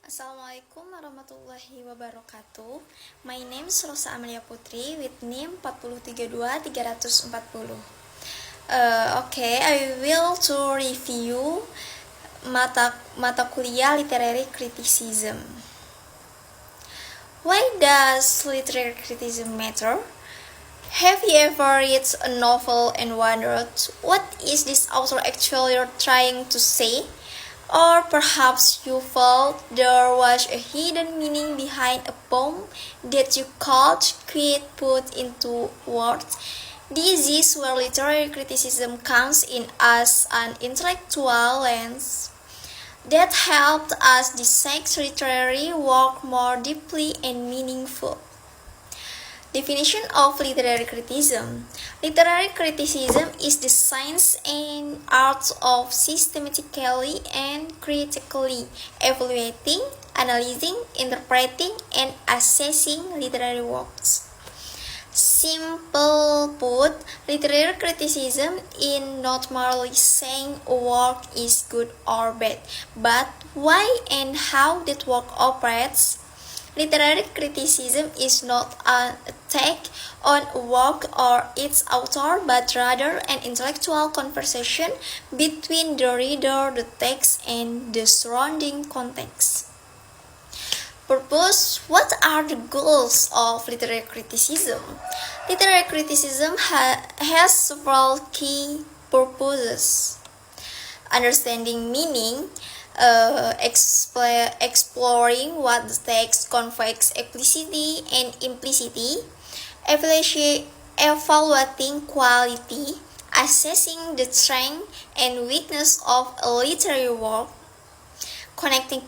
Assalamualaikum warahmatullahi wabarakatuh. My name is Rosa Amalia Putri with NIM 4322340. I will to review mata kuliah literary criticism. Why does literary criticism matter? Have you ever read a novel and wondered what is this author actually trying to say? Or perhaps you felt there was a hidden meaning behind a poem that you can't quite put into words. This is where literary criticism comes in as an intellectual lens that helped us dissect literary work more deeply and meaningful. Definition of literary criticism. Literary criticism is the science and art of systematically and critically evaluating, analyzing, interpreting, and assessing literary works. Simple put, literary criticism is not merely saying a work is good or bad, but why and how that work operates. Literary criticism is not an attack on a work or its author, but rather an intellectual conversation between the reader, the text, and the surrounding context. Purpose. What are the goals of literary criticism? Literary criticism has several key purposes. Understanding meaning, exploring what the text conveys explicitly and implicitly, evaluating quality, assessing the strength and weakness of a literary work, connecting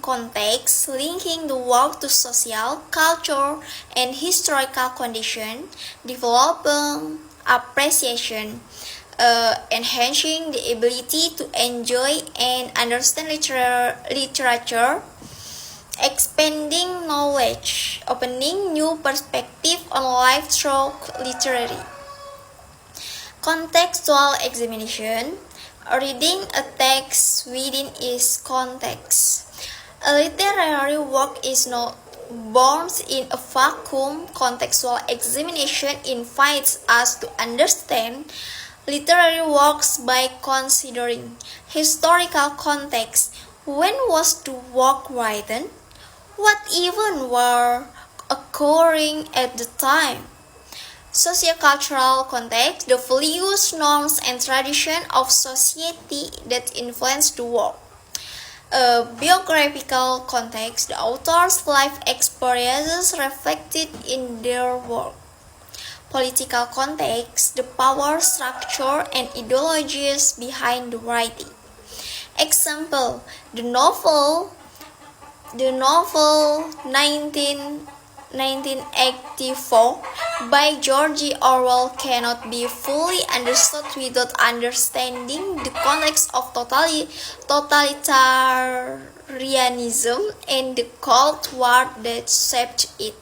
context, linking the work to social, culture, and historical condition, developing appreciation, enhancing the ability to enjoy and understand literature, expanding knowledge, opening new perspective on life through literary. Contextual examination, reading a text within its context. A literary work is not born in a vacuum. Contextual examination invites us to understand literary works by considering historical context. When was the work written? What events were occurring at the time? Sociocultural context, the values, norms, and traditions of society that influence the work. Biographical context, the author's life experiences reflected in their work. Political context, the power structure and ideologies behind the writing. Example, the novel 1984 by George Orwell cannot be fully understood without understanding the context of totalitarianism and the Cold War that shaped it.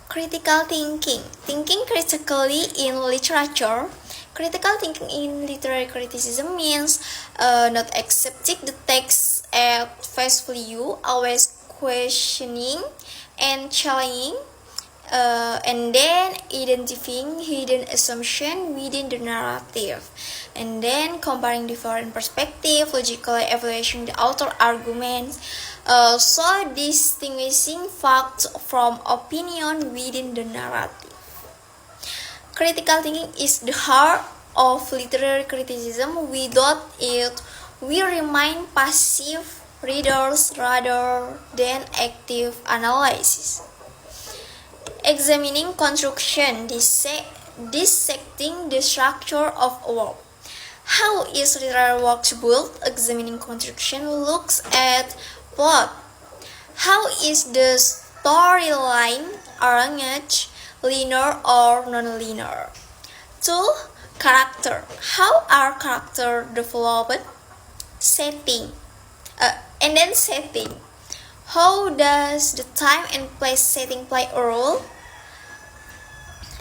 Critical thinking. Thinking critically in literature. Critical thinking in literary criticism means not accepting the text at face value, always questioning and challenging, and then identifying hidden assumptions within the narrative, and then comparing different perspectives, logically evaluating the author arguments, so distinguishing facts from opinion within the narrative. Critical thinking is the heart of literary criticism. Without it, we remain passive readers rather than active analysis. Examining construction, dissecting the structure of a work. How is literary work built? Examining construction looks at plot. How is the storyline arranged, linear or non-linear? 2. Character. How are characters developed? Setting. Setting. How does the time and place setting play a role?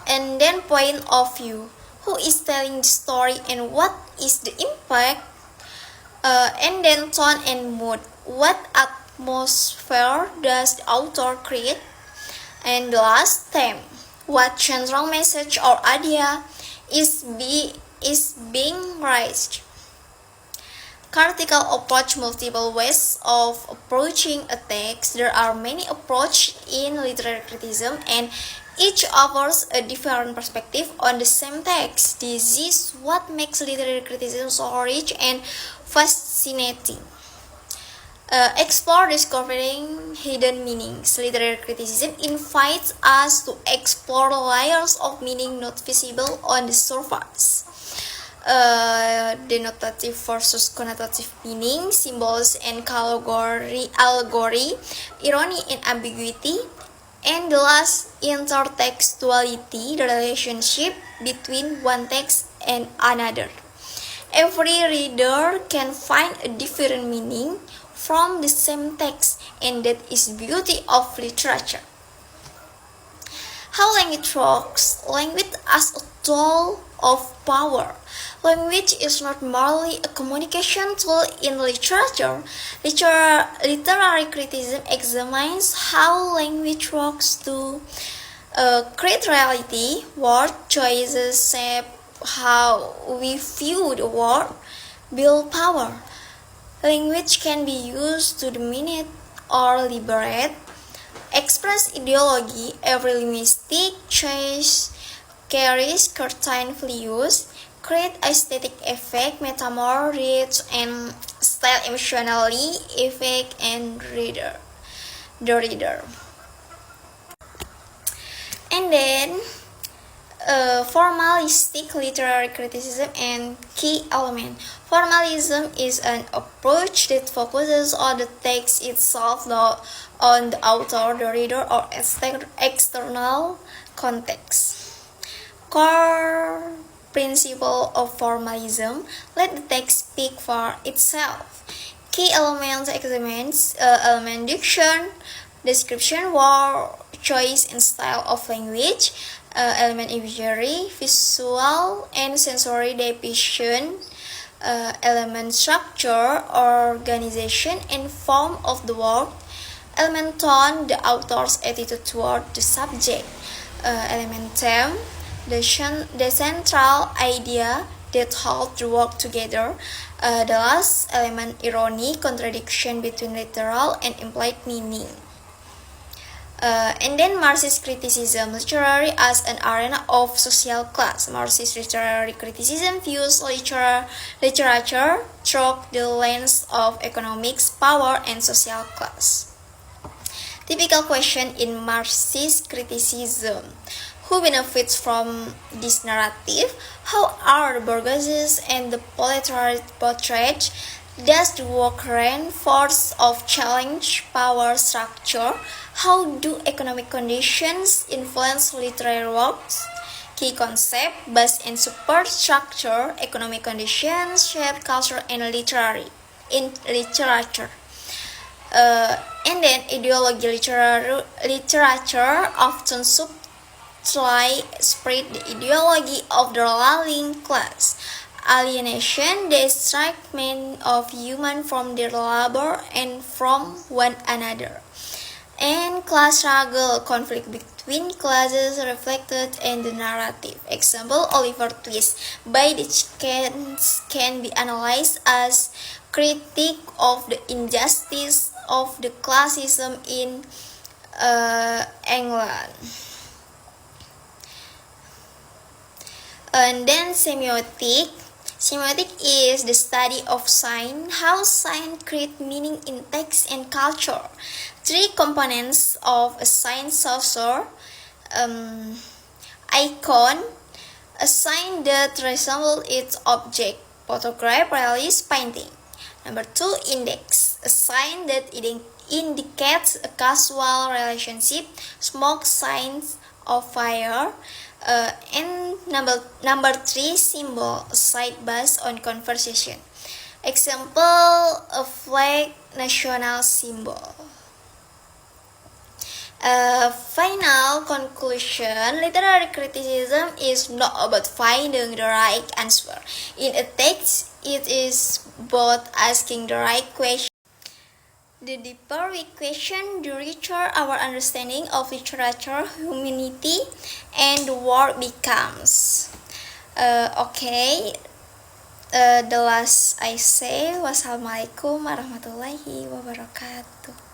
And then point of view. Who is telling the story and what is the impact? And then tone and mood. What atmosphere does the author create? And the last theme. What central message or idea is being raised? Critical approach multiple ways of approaching a text. There are many approaches in literary criticism and each offers a different perspective on the same text. This is what makes literary criticism so rich and fascinating. Explore discovering hidden meanings. Literary criticism invites us to explore layers of meaning not visible on the surface. Denotative versus connotative meaning, symbols and allegory, irony and ambiguity, and the last, intertextuality, the relationship between one text and another. Every reader can find a different meaning from the same text, and that is beauty of literature. How language works? Language as a tool of power. Language is not merely a communication tool in literature. Literary criticism examines how language works to create reality. Word choices shape how we view the world, build power. Language can be used to dominate or liberate, express ideology. Every linguistic choice carries certain values, create aesthetic effect, metaphor, rich, and style emotionally affect the reader. And then formalistic literary criticism and key element. Formalism is an approach that focuses on the text itself, not on the author, the reader, or external context. Core principle of formalism: let the text speak for itself. Key elements examines element diction, description, word choice, and style of language. Element imagery, visual and sensory depiction, element structure, organization, and form of the work. Element tone, the author's attitude toward the subject. Element theme, the central idea that holds the work together. The last element, irony, contradiction between literal and implied meaning. And then Marxist criticism, literary as an arena of social class. Marxist literary criticism views literature through the lens of economics, power, and social class. Typical question in Marxist criticism: who benefits from this narrative? How are the bourgeoisie and the proletariat portrayed? Does the work reinforce or challenge power structure? How do economic conditions influence literary works? Key concept: base and support structure. Economic conditions shape culture and literature. And then ideology literature often subtly spread the ideology of the ruling class. Alienation, the estrangement of humans from their labor and from one another. And class struggle, conflict between classes reflected in the narrative. Example, Oliver Twist by Dickens can be analyzed as critique of the injustice of the classism in England. And then semiotic. Semiotic is the study of sign, how sign create meaning in text and culture. Three components of a sign saucer: icon, a sign that resembles its object, photograph, realist, painting. Number two, index, a sign that indicates a casual relationship, smoke, signs of fire. And number three, symbol, a sign based on conversation. Example, a flag, national symbol. Final conclusion: literary criticism is not about finding the right answer in a text. it is both asking the right question. The deeper we question, the richer our understanding of literature, humanity, and the world becomes. Okay, the last I say, wassalamualaikum warahmatullahi wabarakatuh.